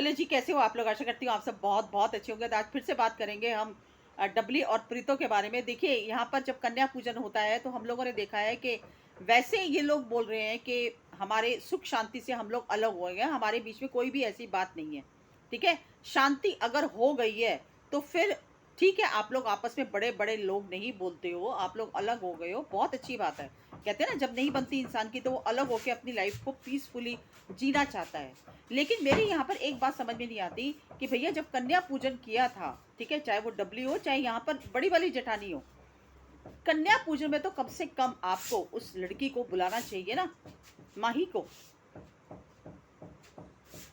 Hello जी, कैसे हो आप लोग? आशा करती हूँ आप सब बहुत बहुत अच्छे होंगे। तो आज फिर से बात करेंगे हम डबली और प्रीतो के बारे में। देखिए, यहाँ पर जब कन्या पूजन होता है तो हम लोगों ने देखा है कि वैसे ये लोग बोल रहे हैं कि हमारे सुख शांति से हम लोग अलग हो गए हैं, हमारे बीच में कोई भी ऐसी बात नहीं है। ठीक है, शांति अगर हो गई है तो फिर ठीक है, आप लोग आपस में बड़े बड़े लोग नहीं बोलते हो, आप लोग अलग हो गए हो, बहुत अच्छी बात है। कहते हैं ना, जब नहीं बनती इंसान की तो वो अलग होकर अपनी लाइफ को पीसफुली जीना चाहता है। लेकिन मेरी यहाँ पर एक बात समझ में नहीं आती कि भैया, जब कन्या पूजन किया था, ठीक है, चाहे वो डबली हो चाहे यहाँ पर बड़ी वाली जेठानी हो, कन्या पूजन में तो कम से कम आपको उस लड़की को बुलाना चाहिए ना, माही को।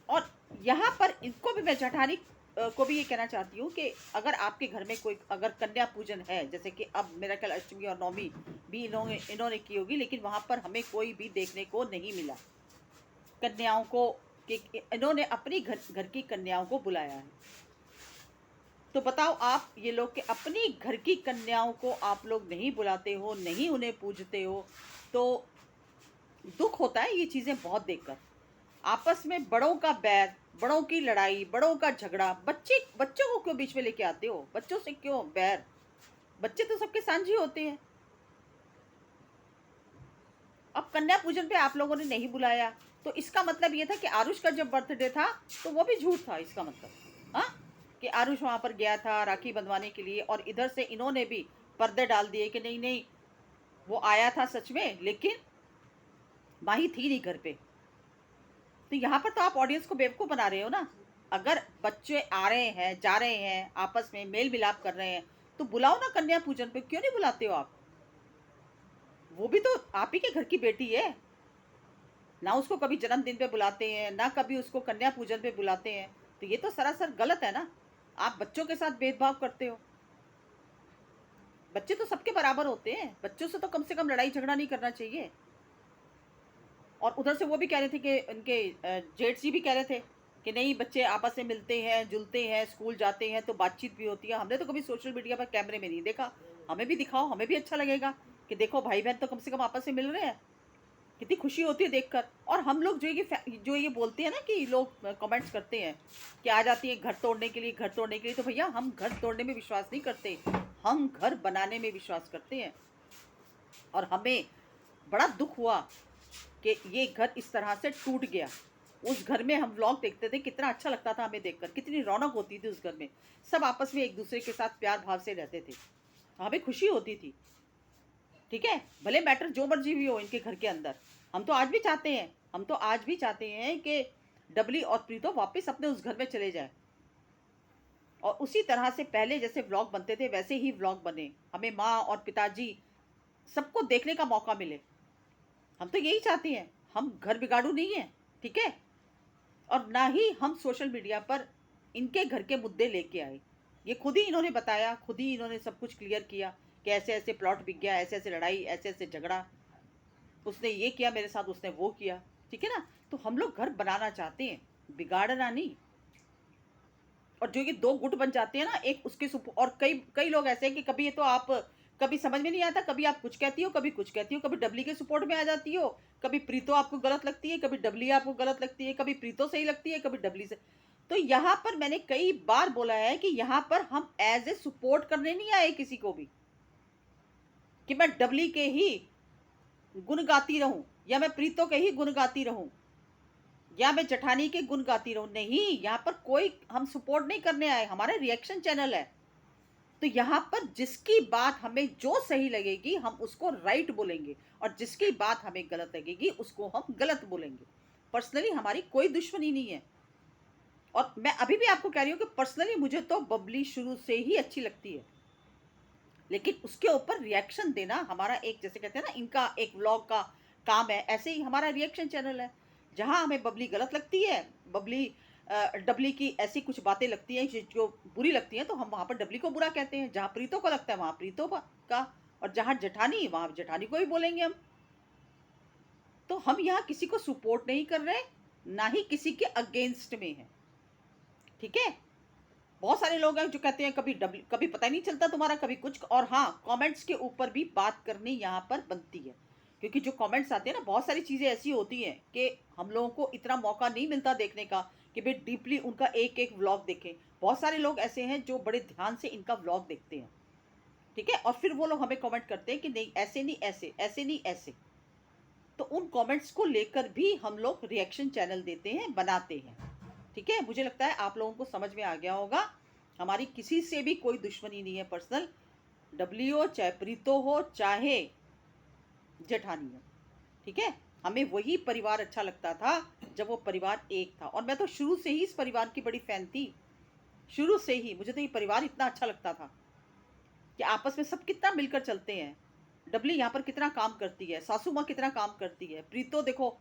और यहाँ पर इनको भी मैं जेठानी को भी ये कहना चाहती हूँ कि अगर आपके घर में कोई अगर कन्या पूजन है, जैसे कि अब मेरा ख्याल अष्टमी और नवमी भी इन्होंने इन्होंने की होगी, लेकिन वहां पर हमें कोई भी देखने को नहीं मिला कन्याओं को, कि इन्होंने अपनी घर घर की कन्याओं को बुलाया है। तो बताओ आप, ये लोग के अपनी घर की कन्याओं को आप लोग नहीं बुलाते हो, नहीं उन्हें पूजते हो, तो दुख होता है ये चीजें बहुत देखकर। आपस में बड़ों का बैर, बड़ों की लड़ाई, बड़ों का झगड़ा, बच्चों को क्यों बीच में लेके आते हो? बच्चों से क्यों बैर? बच्चे तो सबके साझी होते हैं। अब कन्या पूजन पे आप लोगों ने नहीं बुलाया, तो इसका मतलब ये था कि आरुष का जब बर्थडे था तो वो भी झूठ था, इसका मतलब। हाँ, कि आरुष वहां पर गया था राखी बंधवाने के लिए, और इधर से इन्होंने भी पर्दे डाल दिए कि नहीं नहीं, वो आया था सच में, लेकिन माही थी नहीं घर पे। तो यहाँ पर तो आप ऑडियंस को बेवकूफ बना रहे हो ना। अगर बच्चे आ रहे हैं, जा रहे हैं, आपस में मेल मिलाप कर रहे हैं, तो बुलाओ ना कन्या पूजन पे, क्यों नहीं बुलाते हो आप? वो भी तो आप ही के घर की बेटी है ना, उसको कभी जन्मदिन पे बुलाते हैं ना कभी उसको कन्या पूजन पे बुलाते हैं। तो ये तो सरासर गलत है ना। आप बच्चों के साथ भेदभाव करते हो। बच्चे तो सबके बराबर होते हैं, बच्चों से तो कम से कम लड़ाई झगड़ा नहीं करना चाहिए। और उधर से वो भी कह रहे थे कि उनके जेठ जी भी कह रहे थे कि नहीं, बच्चे आपस में मिलते हैं जुलते हैं, स्कूल जाते हैं तो बातचीत भी होती है। हमने तो कभी सोशल मीडिया पर कैमरे में नहीं देखा, हमें भी दिखाओ, हमें भी अच्छा लगेगा कि देखो भाई बहन तो कम से कम आपस में मिल रहे हैं। कितनी खुशी होती है देखकर। और हम लोग जो ये बोलते हैं ना कि लोग कमेंट्स करते हैं कि आ जाती है घर तोड़ने के लिए, घर तोड़ने के लिए, तो भैया हम घर तोड़ने में विश्वास नहीं करते, हम घर बनाने में विश्वास करते हैं। और हमें बड़ा दुख हुआ कि ये घर इस तरह से टूट गया। उस घर में हम व्लॉग देखते थे, कितना अच्छा लगता था हमें देखकर, कितनी रौनक होती थी उस घर में। सब आपस में एक दूसरे के साथ प्यार भाव से रहते थे, हमें खुशी होती थी। ठीक है, भले मैटर जो मर्जी भी हो इनके घर के अंदर, हम तो आज भी चाहते हैं, हम तो आज भी चाहते हैं कि डबली और प्रीतो वापस अपने उस घर में चले जाए, और उसी तरह से पहले जैसे व्लॉग बनते थे वैसे ही व्लॉग बने, हमें माँ और पिताजी सबको देखने का मौका मिले। हम तो यही चाहते हैं, हम घर बिगाड़ू नहीं है। ठीक है, और ना ही हम सोशल मीडिया पर इनके घर के मुद्दे लेके आए। ये खुद ही इन्होंने बताया, खुद ही इन्होंने सब कुछ क्लियर किया कि ऐसे ऐसे प्लॉट बिक गया, ऐसे ऐसे लड़ाई, ऐसे ऐसे झगड़ा, उसने ये किया मेरे साथ, उसने वो किया। ठीक है ना, तो हम लोग घर बनाना चाहते हैं, बिगाड़ना नहीं। और जो ये दो गुट बन जाते हैं ना, एक उसके और कई कई लोग ऐसे हैं कि कभी ये तो आप, कभी समझ में नहीं आता, कभी आप कुछ कहती हो, कभी कुछ कहती हो, कभी डबली के सपोर्ट में आ जाती हो, कभी प्रीतो आपको गलत लगती है, कभी डबली आपको गलत लगती है, कभी प्रीतो सही लगती है, कभी डबली से। तो यहाँ पर मैंने कई बार बोला है कि यहाँ पर हम एज ए सपोर्ट करने नहीं आए किसी को भी, कि मैं डबली के ही गुण गाती रहूं या मैं प्रीतो के ही गुण गाती रहूं या मैं जेठानी के गुण गाती रहूं। नहीं, यहाँ पर कोई हम सपोर्ट नहीं करने आए, हमारा रिएक्शन चैनल है। तो यहाँ पर जिसकी बात हमें जो सही लगेगी हम उसको राइट बोलेंगे, और जिसकी बात हमें गलत लगेगी उसको हम गलत बोलेंगे। पर्सनली हमारी कोई दुश्मनी नहीं है। और मैं अभी भी आपको कह रही हूँ कि पर्सनली मुझे तो बबली शुरू से ही अच्छी लगती है, लेकिन उसके ऊपर रिएक्शन देना हमारा एक, जैसे कहते हैं ना, इनका एक व्लॉग का काम है, ऐसे ही हमारा रिएक्शन चैनल है। जहां हमें बबली गलत लगती है, बबली डबली की ऐसी कुछ बातें लगती हैं जो बुरी लगती हैं, तो हम वहां पर डबली को बुरा कहते हैं। जहां प्रीतो को लगता है वहां प्रीतो का, और जहां जेठानी वहां जेठानी को ही बोलेंगे हम। तो हम यहाँ किसी को सपोर्ट नहीं कर रहे, ना ही किसी के अगेंस्ट में है। ठीक है, बहुत सारे लोग हैं जो कहते हैं कभी डब्ल्यू, कभी पता ही नहीं चलता तुम्हारा, कभी कुछ। और हाँ, कमेंट्स के ऊपर भी बात करनी यहाँ पर बनती है, क्योंकि जो कमेंट्स आते हैं ना, बहुत सारी चीज़ें ऐसी होती हैं कि हम लोगों को इतना मौका नहीं मिलता देखने का कि भाई डीपली उनका एक एक व्लॉग देखें। बहुत सारे लोग ऐसे हैं जो बड़े ध्यान से इनका व्लॉग देखते हैं, ठीक है, और फिर वो लोग हमें कमेंट करते हैं कि नहीं ऐसे नहीं ऐसे, ऐसे नहीं ऐसे। तो उन कमेंट्स को लेकर भी हम लोग रिएक्शन चैनल देते हैं, बनाते हैं, ठीक है। मुझे लगता है आप लोगों को समझ में आ गया होगा। हमारी किसी से भी कोई दुश्मनी नहीं है पर्सनल, डब्ल्यू हो चाहे प्रीतो हो चाहे जेठानी हो, ठीक है। हमें वही परिवार अच्छा लगता था जब वो परिवार एक था, और मैं तो शुरू से ही इस परिवार की बड़ी फैन थी। शुरू से ही मुझे तो ये परिवार इतना अच्छा लगता था कि आपस में सब कितना मिलकर चलते हैं। डबली यहाँ पर कितना काम करती है, सासू माँ कितना काम करती है, प्रीतो देखो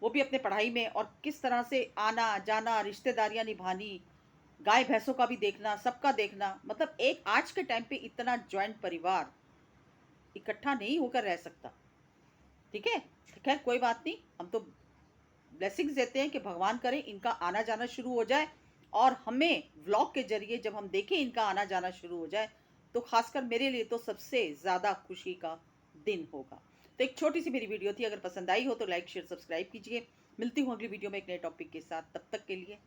वो भी अपने पढ़ाई में, और किस तरह से आना जाना, रिश्तेदारियां निभानी, गाय भैंसों का भी देखना, सबका देखना। मतलब एक आज के टाइम पे इतना ज्वाइंट परिवार इकट्ठा नहीं होकर रह सकता, ठीक है। खैर कोई बात नहीं, हम तो ब्लेसिंग्स देते हैं कि भगवान करे इनका आना जाना शुरू हो जाए, और हमें व्लॉग के जरिए जब हम देखें इनका आना जाना शुरू हो जाए, तो खासकर मेरे लिए तो सबसे ज़्यादा खुशी का दिन होगा। तो एक छोटी सी मेरी वीडियो थी, अगर पसंद आई हो तो लाइक शेयर सब्सक्राइब कीजिए। मिलती हूँ अगली वीडियो में एक नए टॉपिक के साथ, तब तक के लिए